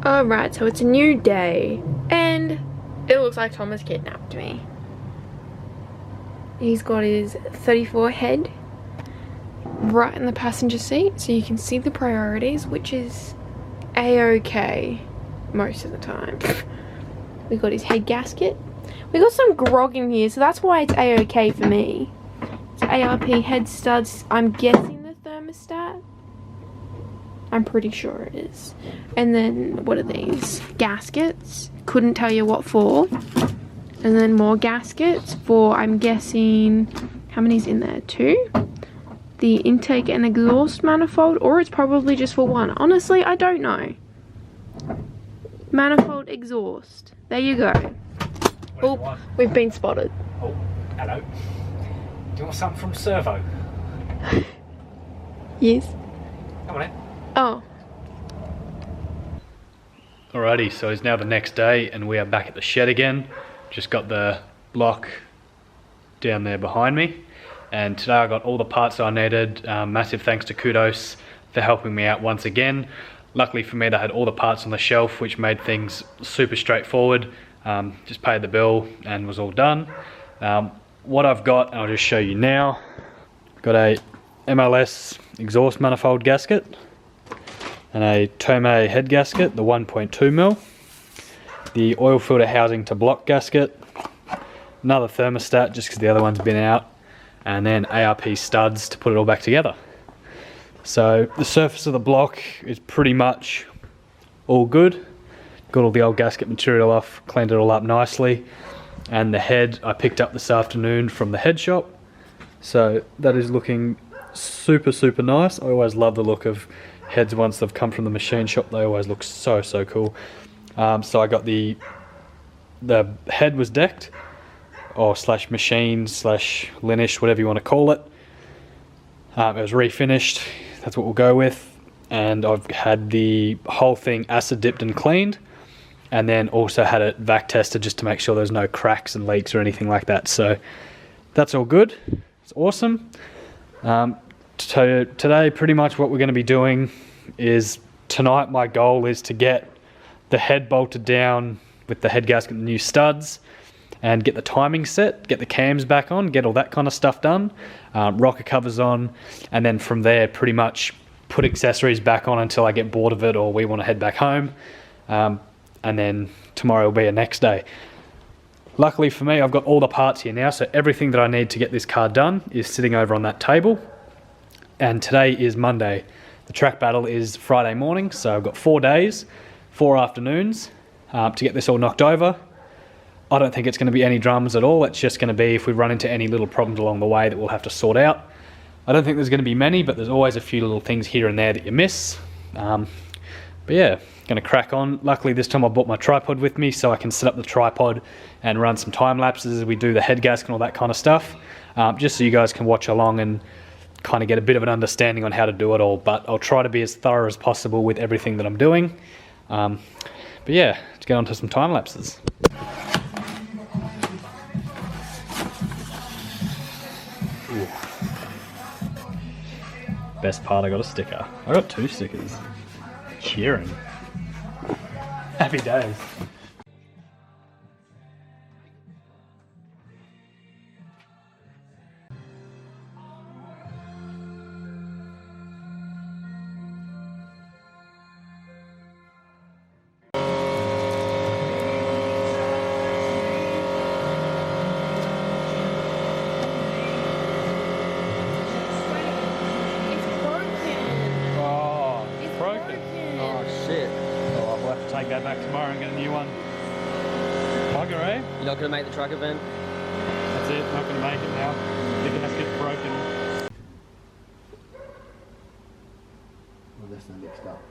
Alright, so it's a new day, and it looks like Thomas kidnapped me. He's got his 34 head right in the passenger seat, so you can see the priorities, which is a-okay most of the time. We got his head gasket. We got some grog in here, so that's why it's a-okay for me. It's ARP head studs. I'm guessing the thermostat. I'm pretty sure it is. And then, what are these? Gaskets. Couldn't tell you what for. And then more gaskets for, I'm guessing, how many's in there? 2? The intake and exhaust manifold, or it's probably just for one. Honestly, I don't know. Manifold exhaust. There you go. Oh, we've been spotted. Oh, hello. Do you want something from Servo? Yes. Come on in. Oh. Alrighty, so it's now the next day and we are back at the shed again. Just got the block down there behind me. And today I got all the parts I needed. Massive thanks to Kudos for helping me out once again. Luckily for me, they had all the parts on the shelf, which made things super straightforward. Just paid the bill and was all done. What I've got, I'll just show you now. Got a MLS exhaust manifold gasket and a Tomei head gasket, the 1.2mm. The oil filter housing to block gasket. Another thermostat, just because the other one's been out. And then ARP studs to put it all back together. So the surface of the block is pretty much all good. Got all the old gasket material off, cleaned it all up nicely. And the head I picked up this afternoon from the head shop. So that is looking super, super nice. I always love the look of heads once they've come from the machine shop. They always look so, so cool. So I got the head was decked, or slash machine, slash linish, whatever you want to call it. It was refinished, that's what we'll go with. And I've had the whole thing acid dipped and cleaned. And then also had it vac tested just to make sure there's no cracks and leaks or anything like that. So that's all good, it's awesome. So today pretty much what we're going to be doing is, tonight my goal is to get the head bolted down with the head gasket and the new studs, and get the timing set, get the cams back on, get all that kind of stuff done, rocker covers on, and then from there pretty much put accessories back on until I get bored of it or we want to head back home. And then tomorrow will be a next day. Luckily for me, I've got all the parts here now, so everything that I need to get this car done is sitting over on that table. And today is Monday. The track battle is Friday morning, so I've got 4 days, 4 afternoons to get this all knocked over. I don't think it's going to be any dramas at all. It's just going to be if we run into any little problems along the way that we'll have to sort out. I don't think there's going to be many, but there's always a few little things here and there that you miss. But yeah, going to crack on. Luckily this time I brought my tripod with me so I can set up the tripod and run some time lapses as we do the head gasket and all that kind of stuff. Just so you guys can watch along and kind of get a bit of an understanding on how to do it all. But I'll try to be as thorough as possible with everything that I'm doing. But yeah, let's get on to some time lapses. Ooh. Best part, I got a sticker. I got 2 stickers. Cheering. Happy days. Take that back tomorrow and get a new one. Bugger, eh? You're not going to make the truck event? That's it, not going to make it now. The gasket's broken. Well, that's not mixed up.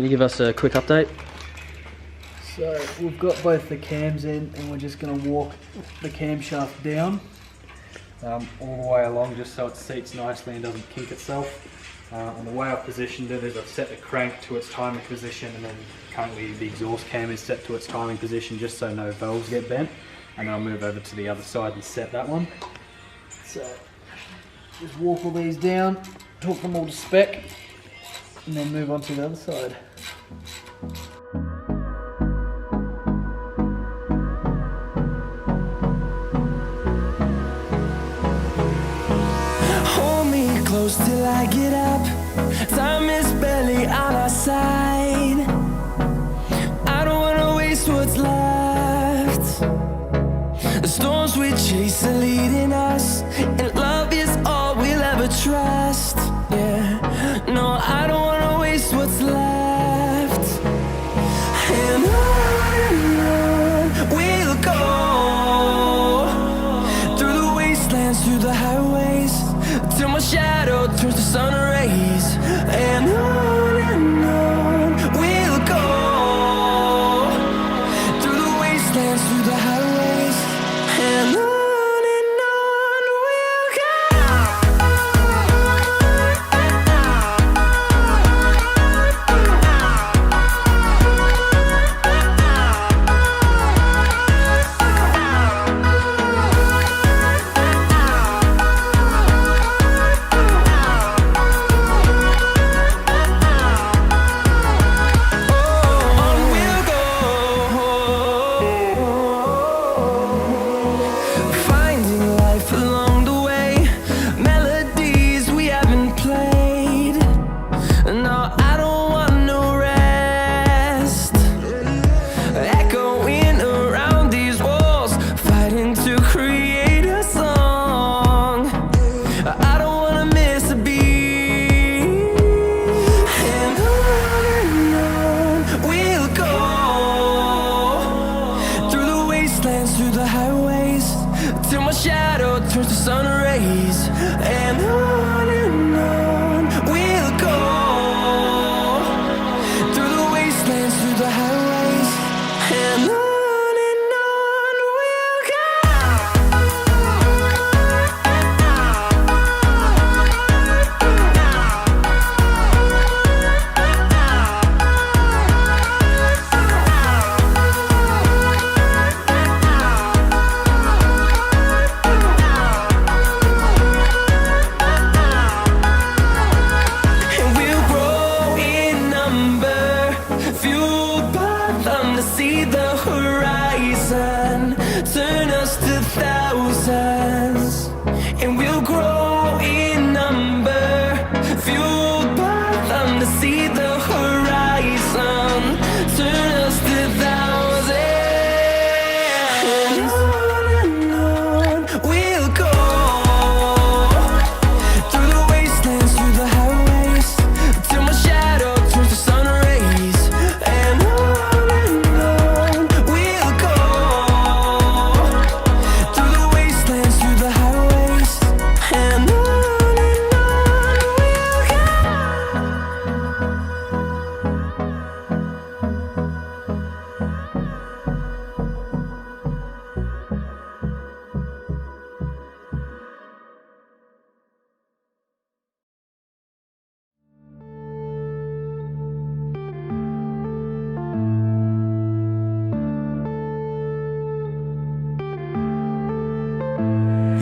Can you give us a quick update? So we've got both the cams in and we're just going to walk the camshaft down all the way along just so it seats nicely and doesn't kink itself. And the way I've positioned it is I've set the crank to its timing position, and then currently the exhaust cam is set to its timing position just so no valves get bent. And then I'll move over to the other side and set that one. So just walk all these down, hook them all to spec, and then move on to the other side. Hold me close till I get up. Time is barely on our side. I don't wanna waste what's left. The storms we chase are leading us, and love is all we'll ever trust. Yeah, no, I don't wanna waste what's left. And on we'll go, through the wastelands, through the highways, till my shadow turns to sun rays. And on we'll go, through the wastelands, through the highways, and on we'll go. Through the highways, till my shadow turns to sun rays. And on we'll go, through the wastelands, through the highways, and on we'll go. See the horizon turn us to thousands, and we'll grow in number, fueled by them to see the horizon turn us to thousands. And on we'll go, through the wastelands, through the highways, till my shadow turns to sun rays. And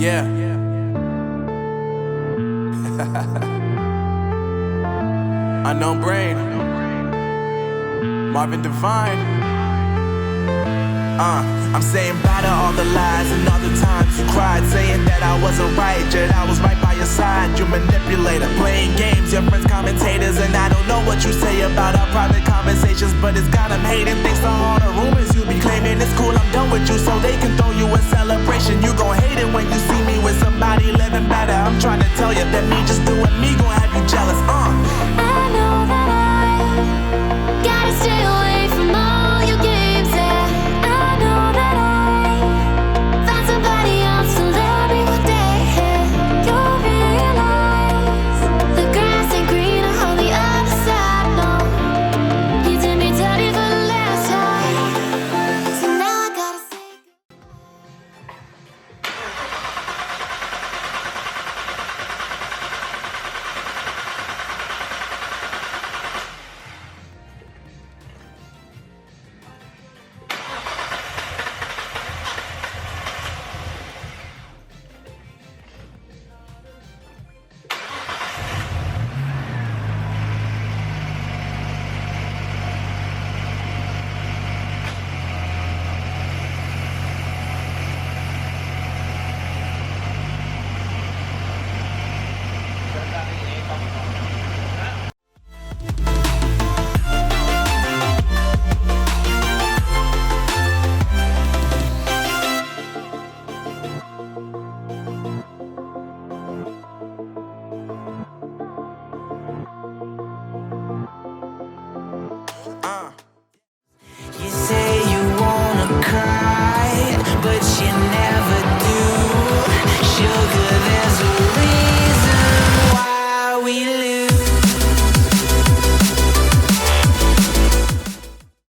yeah. Unknown Brain, Marvin Divine. I'm saying bye to all the lies and all the times you cried, saying that I wasn't right, yet I was right by your side. You manipulator, playing games, your friends commentators, and I don't know what you say about our private conversations, but it's got them hating. Thanks to all the rumors you be claiming. It's cool, I'm done with you, so they can throw you a celebration. You gon' hate it when you see me with somebody living better. I'm trying to tell you that me